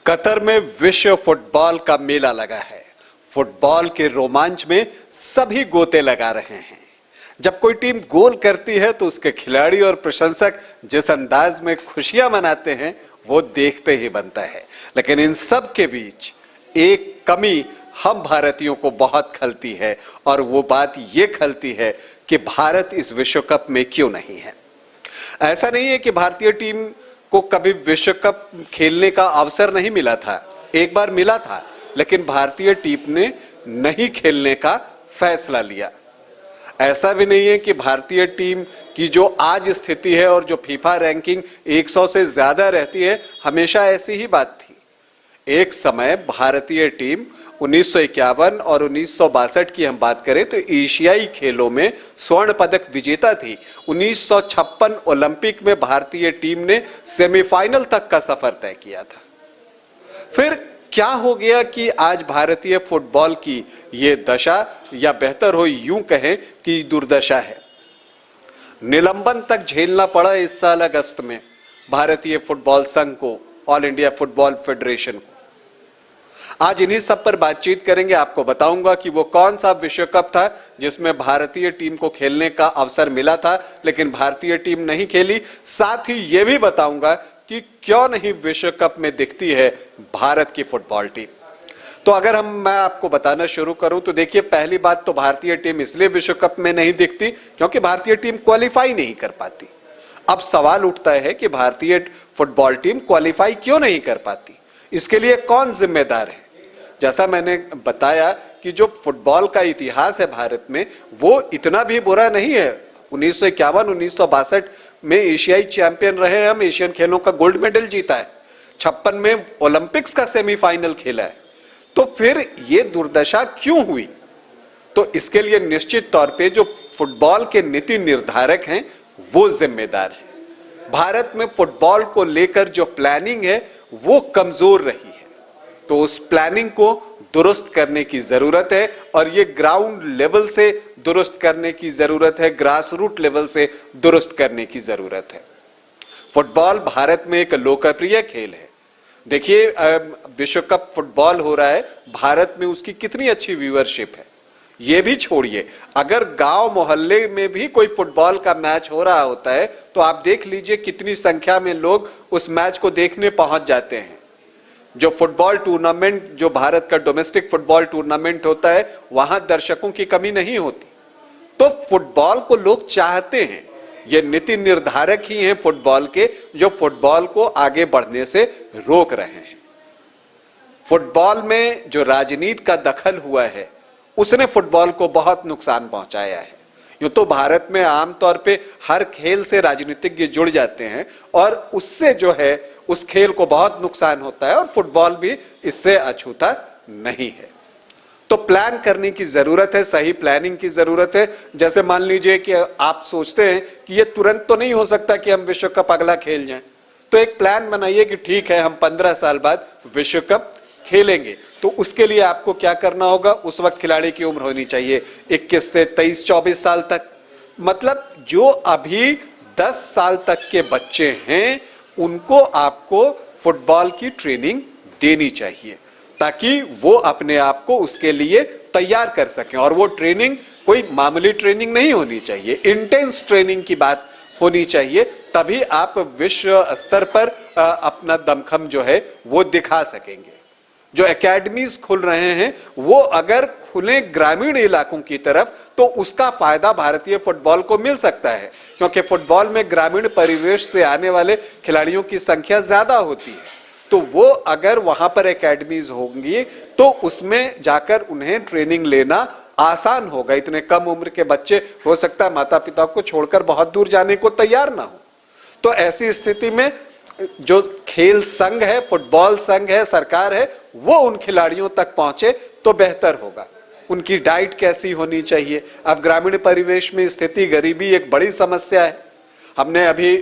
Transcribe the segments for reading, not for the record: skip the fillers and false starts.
Qatar में विश्व football का मेला लगा है। फुटबॉल के रोमांच में सभी गोते लगा रहे हैं। जब कोई टीम गोल करती है तो उसके खिलाड़ी और प्रशंसक जिस अंदाज में खुशियां मनाते हैं वो देखते ही बनता है। लेकिन इन सब के बीच एक कमी हम भारतीयों को बहुत खलती है और वो बात ये खलती है कि भारत इस विश्व कप में क्यों नहीं है। ऐसा नहीं है कि भारतीय टीम को कभी विश्व कप खेलने का अवसर नहीं मिला था, एक बार मिला था, लेकिन भारतीय टीम ने नहीं खेलने का फैसला लिया। ऐसा भी नहीं है कि भारतीय टीम की जो आज स्थिति है और जो फीफा रैंकिंग 100 से ज्यादा रहती है, हमेशा ऐसी ही बात थी। एक समय भारतीय टीम 1951 और 1962 की हम बात करें तो एशियाई खेलों में स्वर्ण पदक विजेता थी। 1956 ओलंपिक में भारतीय टीम ने सेमीफाइनल तक का सफर तय किया था। फिर क्या हो गया कि आज भारतीय फुटबॉल की ये दशा, या बेहतर हो यूं कहें कि दुर्दशा है। निलंबन तक झेलना पड़ा इस साल अगस्त में भारतीय फुटबॉल संघ को, ऑल इंडिया फुटबॉल फेडरेशन को। आज इन्हीं सब पर बातचीत करेंगे। आपको बताऊंगा कि वो कौन सा विश्व कप था जिसमें भारतीय टीम को खेलने का अवसर मिला था लेकिन भारतीय टीम नहीं खेली। साथ ही ये भी बताऊंगा कि क्यों नहीं विश्व कप में दिखती है भारत की फुटबॉल टीम। तो अगर मैं आपको बताना शुरू करूं तो देखिए, पहली बात तो भारतीय टीम इसलिए विश्व कप में नहीं दिखती क्योंकि भारतीय टीम क्वालिफाई नहीं कर पाती। अब सवाल उठता है कि भारतीय फुटबॉल टीम क्वालिफाई क्यों नहीं कर पाती, इसके लिए कौन जिम्मेदार है। जैसा मैंने बताया कि जो फुटबॉल का इतिहास है भारत में वो इतना भी बुरा नहीं है। 1951 1962 में एशियाई चैंपियन रहे हम, एशियन खेलों का गोल्ड मेडल जीता है, 56 में ओलंपिक्स का सेमीफाइनल खेला है। तो फिर ये दुर्दशा क्यों हुई? तो इसके लिए निश्चित तौर पे जो फुटबॉल के नीति निर्धारक हैं वो जिम्मेदार है। भारत में फुटबॉल को लेकर जो प्लानिंग है वो कमजोर रही है, तो उस प्लानिंग को दुरुस्त करने की जरूरत है और ये ग्राउंड लेवल से दुरुस्त करने की जरूरत है, ग्रास रूट लेवल से दुरुस्त करने की जरूरत है। फुटबॉल भारत में एक लोकप्रिय खेल है। देखिए, विश्व कप फुटबॉल हो रहा है, भारत में उसकी कितनी अच्छी व्यूअरशिप है। ये भी छोड़िए, अगर गांव मोहल्ले में भी कोई फुटबॉल का मैच हो रहा होता है तो आप देख लीजिए कितनी संख्या में लोग उस मैच को देखने पहुंच जाते हैं। जो फुटबॉल टूर्नामेंट, जो भारत का डोमेस्टिक फुटबॉल टूर्नामेंट होता है, वहां दर्शकों की कमी नहीं होती। तो फुटबॉल को लोग चाहते हैं। ये नीति निर्धारक ही हैं फुटबॉल के, जो फुटबॉल को आगे बढ़ने से रोक रहे हैं। फुटबॉल में जो राजनीति का दखल हुआ है उसने फुटबॉल को बहुत नुकसान पहुंचाया है। यूं तो भारत में आमतौर पे हर खेल से राजनीतिज्ञ जुड़ जाते हैं और उससे जो है उस खेल को बहुत नुकसान होता है और फुटबॉल भी इससे अछूता नहीं है। तो प्लान करने की जरूरत है, सही प्लानिंग की जरूरत है। जैसे मान लीजिए कि आप सोचते हैं कि ये तुरंत तो नहीं हो सकता कि हम विश्व कप अगला खेल जाएं, तो एक प्लान बनाइए कि ठीक है हम 15 साल बाद विश्व कप खेलेंगे। तो उसके लिए आपको क्या करना होगा? उस वक्त खिलाड़ी की उम्र होनी चाहिए 21 से 23-24 साल तक। मतलब जो अभी 10 साल तक के बच्चे हैं उनको आपको फुटबॉल की ट्रेनिंग देनी चाहिए ताकि वो अपने आप को उसके लिए तैयार कर सकें। और वो ट्रेनिंग कोई मामूली ट्रेनिंग नहीं होनी चाहिए, इंटेंस ट्रेनिंग की बात होनी चाहिए। तभी आप विश्व स्तर पर अपना दमखम जो है वो दिखा सकेंगे। जो एकेडमीज खुल रहे हैं वो अगर खुले ग्रामीण इलाकों की तरफ तो उसका फायदा भारतीय फुटबॉल को मिल सकता है, क्योंकि फुटबॉल में ग्रामीण परिवेश से आने वाले खिलाड़ियों की संख्या ज्यादा होती है। तो वो अगर वहां पर एकेडमीज होंगी तो उसमें जाकर उन्हें ट्रेनिंग लेना आसान होगा। इतने कम उम्र के बच्चे हो सकता है माता पिता को छोड़कर बहुत दूर जाने को तैयार ना हो। तो ऐसी स्थिति में जो खेल संघ है, फुटबॉल संघ है, सरकार है, वो उन खिलाड़ियों तक पहुंचे तो बेहतर होगा। उनकी डाइट कैसी होनी चाहिए? अब ग्रामीण परिवेश में स्थिति, गरीबी एक बड़ी समस्या है। हमने अभी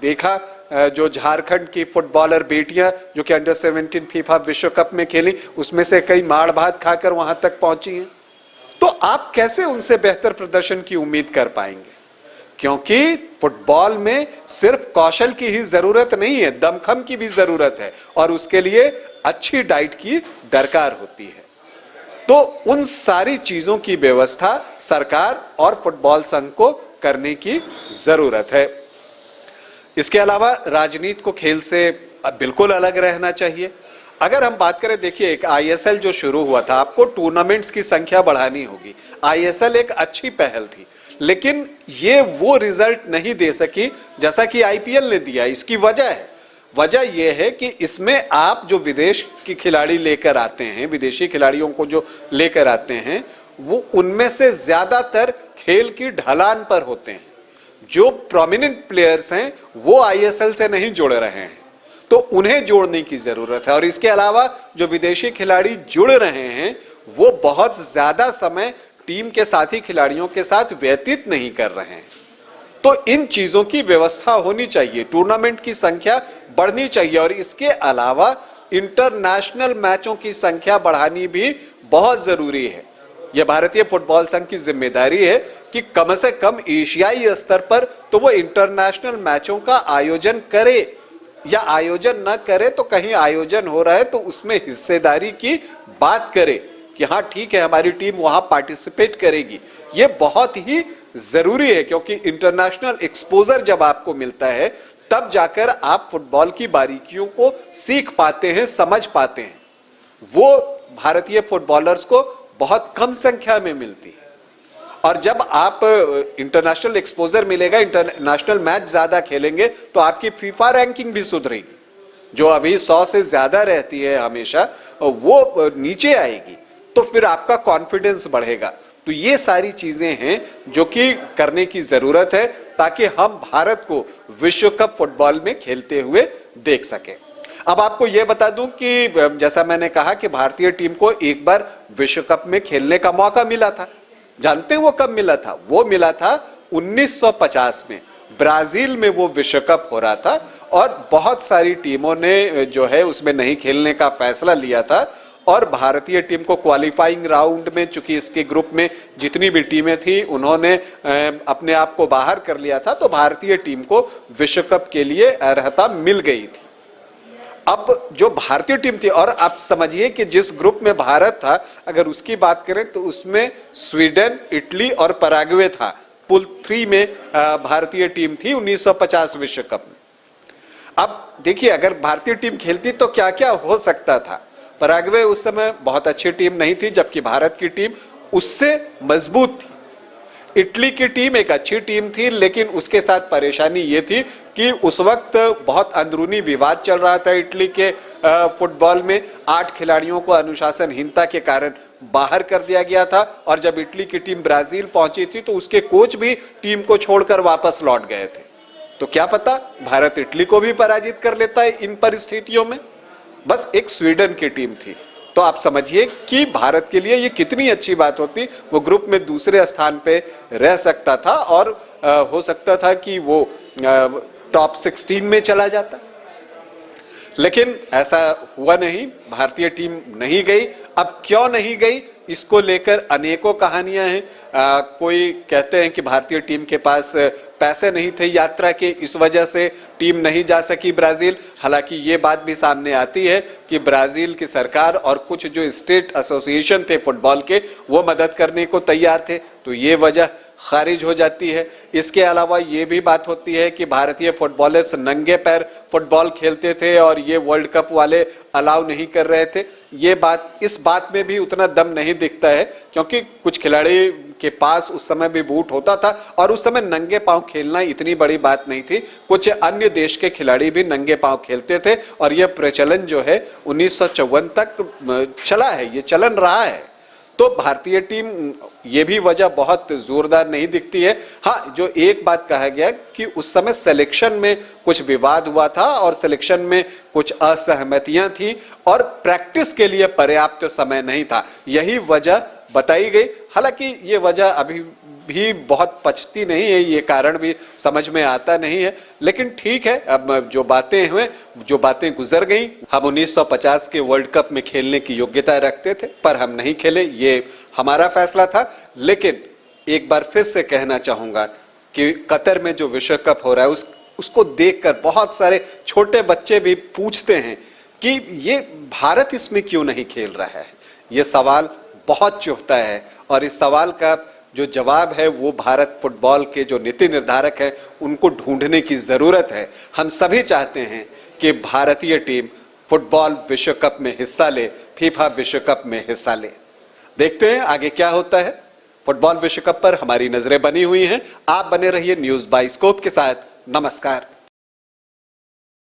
देखा जो झारखंड की फुटबॉलर बेटियां जो कि अंडर 17 फीफा विश्व कप में खेली, उसमें से कई माड़ भात खाकर वहां तक पहुंची हैं। तो आप कैसे उनसे बेहतर प्रदर्शन की उम्मीद कर पाएंगे? क्योंकि फुटबॉल में सिर्फ कौशल की ही जरूरत नहीं है, दमखम की भी जरूरत है और उसके लिए अच्छी डाइट की दरकार होती है। तो उन सारी चीजों की व्यवस्था सरकार और फुटबॉल संघ को करने की जरूरत है। इसके अलावा राजनीति को खेल से बिल्कुल अलग रहना चाहिए। अगर हम बात करें, देखिए एक आईएसएल जो शुरू हुआ था, आपको टूर्नामेंट्स की संख्या बढ़ानी होगी। आईएसएल एक अच्छी पहल थी, लेकिन ये वो रिजल्ट नहीं दे सकी जैसा कि आईपीएल ने दिया। इसकी वजह यह है कि इसमें आप जो विदेश के खिलाड़ी लेकर आते हैं, विदेशी खिलाड़ियों को जो लेकर आते हैं, वो उनमें से ज्यादातर खेल की ढलान पर होते हैं। जो प्रोमिनेंट प्लेयर्स हैं वो आईएसएल से नहीं जुड़ रहे हैं, तो उन्हें जोड़ने की जरूरत है। और इसके अलावा जो विदेशी खिलाड़ी जुड़ रहे हैं वो बहुत ज्यादा समय टीम के साथी खिलाड़ियों के साथ व्यतीत नहीं कर रहे हैं। तो इन चीजों की व्यवस्था होनी चाहिए, टूर्नामेंट की संख्या बढ़नी चाहिए और इसके अलावा इंटरनेशनल मैचों की संख्या बढ़ानी भी बहुत जरूरी है। यह भारतीय फुटबॉल संघ की जिम्मेदारी है कि कम से कम एशियाई स्तर पर तो वो इंटरनेशनल मैचों का आयोजन करे, या आयोजन न करे तो कहीं आयोजन हो रहा है तो उसमें हिस्सेदारी की बात करे कि हाँ ठीक है, हमारी टीम वहां पार्टिसिपेट करेगी। ये बहुत ही जरूरी है, क्योंकि इंटरनेशनल एक्सपोजर जब आपको मिलता है तब जाकर आप फुटबॉल की बारीकियों को सीख पाते हैं, समझ पाते हैं। वो भारतीय फुटबॉलर्स को बहुत कम संख्या में मिलती है। और जब आप इंटरनेशनल एक्सपोजर मिलेगा, इंटरनेशनल मैच ज्यादा खेलेंगे तो आपकी फीफा रैंकिंग भी सुधरेगी, जो अभी 100 से ज्यादा रहती है हमेशा, वो नीचे आएगी। तो फिर आपका कॉन्फिडेंस बढ़ेगा। तो ये सारी चीजें हैं जो कि करने की जरूरत है ताकि हम भारत को विश्व कप फुटबॉल में खेलते हुए देख सकें। अब आपको यह बता दूं कि जैसा मैंने कहा कि भारतीय टीम को एक बार विश्व कप में खेलने का मौका मिला था। जानते हैं वो कब मिला था? वो मिला था 1950 में, ब्राजील में वो विश्व कप हो रहा था और बहुत सारी टीमों ने जो है उसमें नहीं खेलने का फैसला लिया था और भारतीय टीम को क्वालिफाइंग राउंड में, चूंकि इसके ग्रुप में जितनी भी टीमें थी उन्होंने अपने आप को बाहर कर लिया था, तो भारतीय टीम को विश्व कप के लिए अर्हता मिल गई थी। अब जो भारतीय टीम थी, और आप समझिए कि जिस ग्रुप में भारत था, अगर उसकी बात करें तो उसमें स्वीडन, इटली और पैराग्वे था। पुल 3 में भारतीय टीम थी 1950 विश्व कप में। अब देखिए, अगर भारतीय टीम खेलती तो क्या क्या हो सकता था। पैराग्वे उस समय बहुत अच्छी टीम नहीं थी, जबकि भारत की टीम उससे मजबूत थी। इटली की टीम एक अच्छी टीम थी, लेकिन उसके साथ परेशानी ये थी कि उस वक्त बहुत अंदरूनी विवाद चल रहा था इटली के फुटबॉल में। 8 खिलाड़ियों को अनुशासनहीनता के कारण बाहर कर दिया गया था और जब इटली की टीम ब्राजील पहुंची थी तो उसके कोच भी टीम को छोड़कर वापस लौट गए थे। तो क्या पता भारत इटली को भी पराजित कर लेता है इन परिस्थितियों में। बस एक स्वीडन की टीम थी। तो आप समझिए कि भारत के लिए ये कितनी अच्छी बात होती, वो ग्रुप में दूसरे स्थान पे रह सकता था और हो सकता था कि वो टॉप 16 में चला जाता, लेकिन ऐसा हुआ नहीं। भारतीय टीम नहीं गई। अब क्यों नहीं गई, इसको लेकर अनेकों कहानियां हैं। कोई कहते हैं कि भारतीय टीम के पास पैसे नहीं थे यात्रा के, इस वजह से टीम नहीं जा सकी ब्राजील। हालांकि ये बात भी सामने आती है कि ब्राजील की सरकार और कुछ जो स्टेट एसोसिएशन थे फुटबॉल के, वो मदद करने को तैयार थे, तो ये वजह खारिज हो जाती है। इसके अलावा ये भी बात होती है कि भारतीय फुटबॉलर्स नंगे पैर फुटबॉल खेलते थे और ये वर्ल्ड कप वाले अलाउ नहीं कर रहे थे। इस बात में भी उतना दम नहीं दिखता है, क्योंकि कुछ खिलाड़ी के पास उस समय भी बूट होता था और उस समय नंगे पांव खेलना इतनी बड़ी बात नहीं थी। कुछ अन्य देश के खिलाड़ी भी नंगे पांव खेलते थे और यह प्रचलन जो है 1954 तक चला है, ये चलन रहा है। तो भारतीय टीम, ये भी वजह बहुत जोरदार नहीं दिखती है। हाँ, जो एक बात कहा गया कि उस समय सिलेक्शन में कुछ विवाद हुआ था और सिलेक्शन में कुछ असहमतियां थी और प्रैक्टिस के लिए पर्याप्त समय नहीं था, यही वजह बताई गई। हालांकि ये वजह अभी भी बहुत पचती नहीं है, ये कारण भी समझ में आता नहीं है, लेकिन ठीक है। अब जो बातें गुजर गई। हम 1950 के वर्ल्ड कप में खेलने की योग्यता रखते थे, पर हम नहीं खेले, ये हमारा फैसला था। लेकिन एक बार फिर से कहना चाहूंगा कि कतर में जो विश्व कप हो रहा है उसको देखकर बहुत सारे छोटे बच्चे भी पूछते हैं कि ये भारत इसमें क्यों नहीं खेल रहा है। ये सवाल बहुत चुभता है और इस सवाल का जो जवाब है वो भारत फुटबॉल के जो नीति निर्धारक हैं उनको ढूंढने की जरूरत है। हम सभी चाहते हैं कि भारतीय टीम फुटबॉल विश्व कप में हिस्सा ले, फीफा विश्व कप में हिस्सा ले। देखते हैं आगे क्या होता है। फुटबॉल विश्व कप पर हमारी नजरें बनी हुई हैं। आप बने रहिए न्यूज़ बाइस्कोप के साथ। नमस्कार।